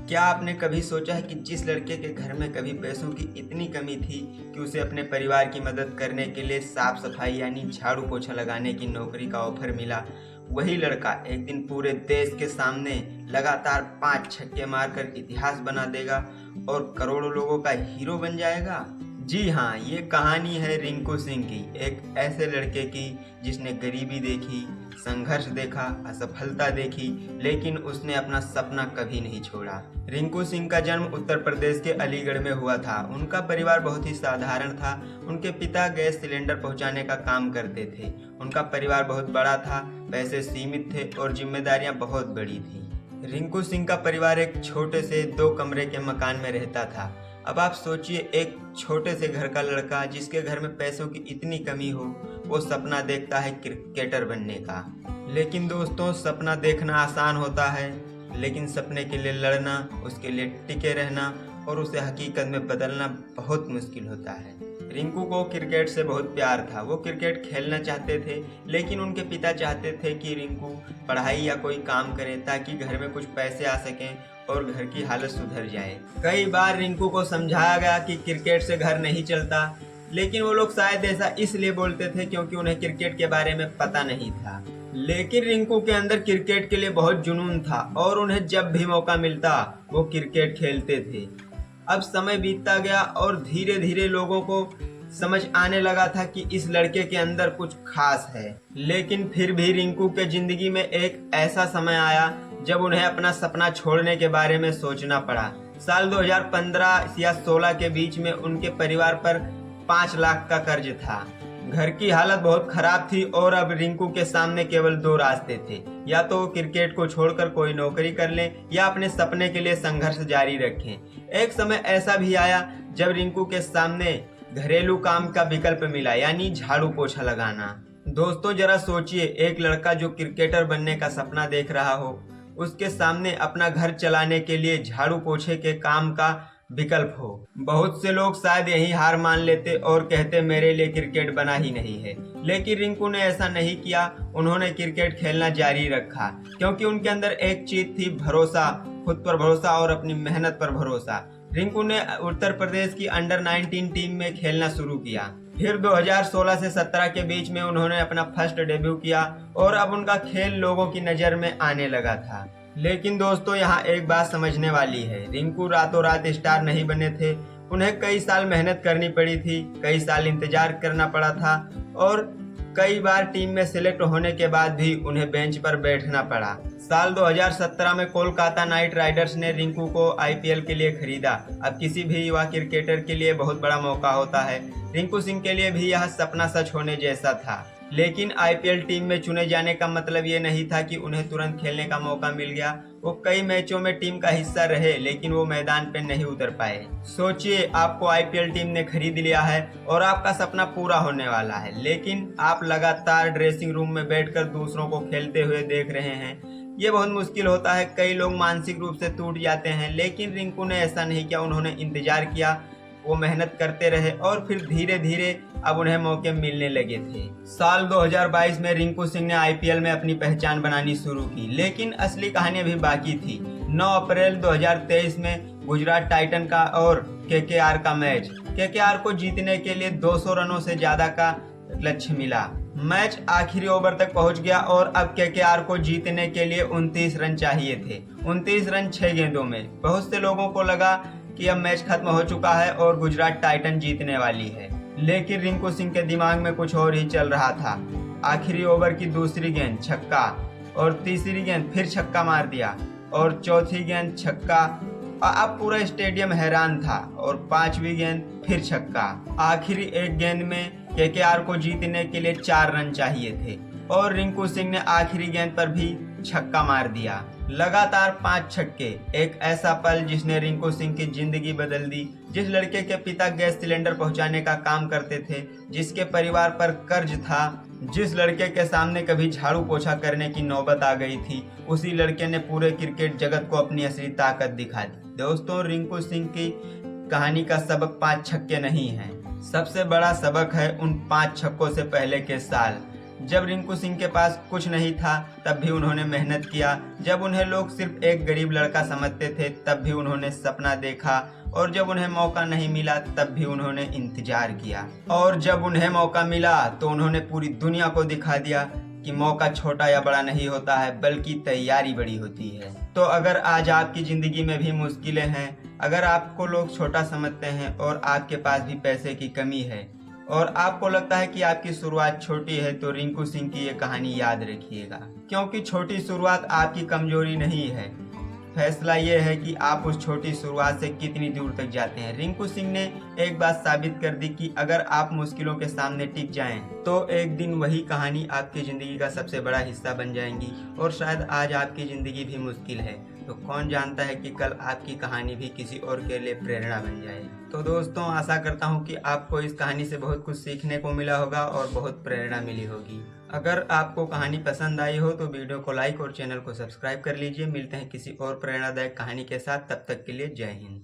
क्या आपने कभी सोचा है कि जिस लड़के के घर में कभी पैसों की इतनी कमी थी कि उसे अपने परिवार की मदद करने के लिए साफ सफाई यानी झाड़ू पोछा लगाने की नौकरी का ऑफर मिला, वही लड़का एक दिन पूरे देश के सामने लगातार 5 छक्के मारकर इतिहास बना देगा और करोड़ों लोगों का हीरो बन जाएगा। जी हाँ, ये कहानी है रिंकू सिंह की, एक ऐसे लड़के की जिसने गरीबी देखी, संघर्ष देखा, असफलता देखी, लेकिन उसने अपना सपना कभी नहीं छोड़ा। रिंकू सिंह का जन्म उत्तर प्रदेश के अलीगढ़ में हुआ था। उनका परिवार बहुत ही साधारण था। उनके पिता गैस सिलेंडर पहुंचाने का काम करते थे। उनका परिवार बहुत बड़ा था, पैसे सीमित थे और जिम्मेदारियां बहुत बड़ी थी। रिंकू सिंह का परिवार एक छोटे से 2 कमरे के मकान में रहता था। अब आप सोचिए, एक छोटे से घर का लड़का जिसके घर में पैसों की इतनी कमी हो, वो सपना देखता है क्रिकेटर बनने का। लेकिन दोस्तों, सपना देखना आसान होता है, लेकिन सपने के लिए लड़ना, उसके लिए टिके रहना और उसे हकीकत में बदलना बहुत मुश्किल होता है। रिंकू को क्रिकेट से बहुत प्यार था। वो क्रिकेट खेलना चाहते थे, लेकिन उनके पिता चाहते थे कि रिंकू पढ़ाई या कोई काम करे ताकि घर में कुछ पैसे आ सकें और घर की हालत सुधर जाए। कई बार रिंकू को समझाया गया कि क्रिकेट से घर नहीं चलता, लेकिन वो लोग शायद ऐसा इसलिए बोलते थे क्योंकि उन्हें क्रिकेट के बारे में पता नहीं था। लेकिन रिंकू के अंदर क्रिकेट के लिए बहुत जुनून था और उन्हें जब भी मौका मिलता वो क्रिकेट खेलते थे। अब समय बीतता गया और धीरे धीरे लोगों को समझ आने लगा था कि इस लड़के के अंदर कुछ खास है। लेकिन फिर भी रिंकू के जिंदगी में एक ऐसा समय आया जब उन्हें अपना सपना छोड़ने के बारे में सोचना पड़ा। साल 2015 या 16 के बीच में उनके परिवार पर 5 लाख का कर्ज था। घर की हालत बहुत खराब थी और अब रिंकू के सामने केवल 2 रास्ते थे, या तो क्रिकेट को छोड़कर कोई नौकरी कर लें या अपने सपने के लिए संघर्ष जारी रखें। एक समय ऐसा भी आया जब रिंकू के सामने घरेलू काम का विकल्प मिला, यानी झाड़ू पोछा लगाना। दोस्तों, जरा सोचिए, एक लड़का जो क्रिकेटर बनने का सपना देख रहा हो, उसके सामने अपना घर चलाने के लिए झाड़ू पोछे के काम का विकल्प हो। बहुत से लोग शायद यही हार मान लेते और कहते मेरे लिए क्रिकेट बना ही नहीं है। लेकिन रिंकू ने ऐसा नहीं किया। उन्होंने क्रिकेट खेलना जारी रखा क्योंकि उनके अंदर एक चीज थी, भरोसा, खुद पर भरोसा और अपनी मेहनत पर भरोसा। रिंकू ने उत्तर प्रदेश की अंडर 19 टीम में खेलना शुरू किया। फिर 2016 से 17 के बीच में उन्होंने अपना फर्स्ट डेब्यू किया और अब उनका खेल लोगों की नज़र में आने लगा था। लेकिन दोस्तों, यहाँ एक बात समझने वाली है, रिंकू रातों रात स्टार नहीं बने थे। उन्हें कई साल मेहनत करनी पड़ी थी, कई साल इंतजार करना पड़ा था और कई बार टीम में सिलेक्ट होने के बाद भी उन्हें बेंच पर बैठना पड़ा। साल 2017 में कोलकाता नाइट राइडर्स ने रिंकू को आईपीएल के लिए खरीदा। अब किसी भी युवा क्रिकेटर के लिए बहुत बड़ा मौका होता है। रिंकू सिंह के लिए भी यह सपना सच होने जैसा था। लेकिन आईपीएल टीम में चुने जाने का मतलब ये नहीं था कि उन्हें तुरंत खेलने का मौका मिल गया। वो कई मैचों में टीम का हिस्सा रहे, लेकिन वो मैदान पे नहीं उतर पाए। सोचिए, आपको आईपीएल टीम ने खरीद लिया है और आपका सपना पूरा होने वाला है, लेकिन आप लगातार ड्रेसिंग रूम में बैठकर दूसरों को खेलते हुए देख रहे हैं। ये बहुत मुश्किल होता है। कई लोग मानसिक रूप से टूट जाते हैं, लेकिन रिंकू ने ऐसा नहीं किया। उन्होंने इंतजार किया, वो मेहनत करते रहे और फिर धीरे धीरे अब उन्हें मौके मिलने लगे थे। साल 2022 में रिंकू सिंह ने आईपीएल में अपनी पहचान बनानी शुरू की, लेकिन असली कहानी अभी बाकी थी। 9 अप्रैल 2023 में गुजरात टाइटन का और केकेआर का मैच। केकेआर को जीतने के लिए 200 रनों से ज्यादा का लक्ष्य मिला। मैच आखिरी ओवर तक पहुंच गया और अब केकेआर को जीतने के लिए 29 रन चाहिए थे। 29 रन 6 गेंदों में। बहुत से लोगों को लगा कि अब मैच खत्म हो चुका है और गुजरात टाइटन जीतने वाली है, लेकिन रिंकू सिंह के दिमाग में कुछ और ही चल रहा था। आखिरी ओवर की दूसरी गेंद छक्का और तीसरी गेंद फिर छक्का मार दिया और चौथी गेंद छक्का। अब पूरा स्टेडियम हैरान था और 5वीं गेंद फिर छक्का। आखिरी एक गेंद में केकेआर को जीतने के लिए 4 रन चाहिए थे और रिंकू सिंह ने आखिरी गेंद पर भी छक्का मार दिया। लगातार 5 छक्के, एक ऐसा पल जिसने रिंकू सिंह की जिंदगी बदल दी। जिस लड़के के पिता गैस सिलेंडर पहुंचाने का काम करते थे, जिसके परिवार पर कर्ज था, जिस लड़के के सामने कभी झाड़ू पोछा करने की नौबत आ गई थी, उसी लड़के ने पूरे क्रिकेट जगत को अपनी असली ताकत दिखा दी। दोस्तों, रिंकू सिंह की कहानी का सबक 5 छक्के नहीं है। सबसे बड़ा सबक है उन 5 छक्कों से पहले के साल। जब रिंकू सिंह के पास कुछ नहीं था तब भी उन्होंने मेहनत किया। जब उन्हें लोग सिर्फ एक गरीब लड़का समझते थे तब भी उन्होंने सपना देखा, और जब उन्हें मौका नहीं मिला तब भी उन्होंने इंतजार किया, और जब उन्हें मौका मिला तो उन्होंने पूरी दुनिया को दिखा दिया कि मौका छोटा या बड़ा नहीं होता है, बल्कि तैयारी बड़ी होती है। तो अगर आज आपकी ज़िंदगी में भी मुश्किलें हैं, अगर आपको लोग छोटा समझते हैं और आपके पास भी पैसे की कमी है और आपको लगता है कि आपकी शुरुआत छोटी है, तो रिंकू सिंह की ये कहानी याद रखिएगा, क्योंकि छोटी शुरुआत आपकी कमजोरी नहीं है। फैसला ये है कि आप उस छोटी शुरुआत से कितनी दूर तक जाते हैं। रिंकू सिंह ने एक बात साबित कर दी कि अगर आप मुश्किलों के सामने टिक जाएं, तो एक दिन वही कहानी आपकी ज़िंदगी का सबसे बड़ा हिस्सा बन जाएंगी। और शायद आज आपकी ज़िंदगी भी मुश्किल है, तो कौन जानता है कि कल आपकी कहानी भी किसी और के लिए प्रेरणा बन जाए। तो दोस्तों, आशा करता हूँ कि आपको इस कहानी से बहुत कुछ सीखने को मिला होगा और बहुत प्रेरणा मिली होगी। अगर आपको कहानी पसंद आई हो तो वीडियो को लाइक और चैनल को सब्सक्राइब कर लीजिए। मिलते हैं किसी और प्रेरणादायक कहानी के साथ, तब तक के लिए जय हिंद।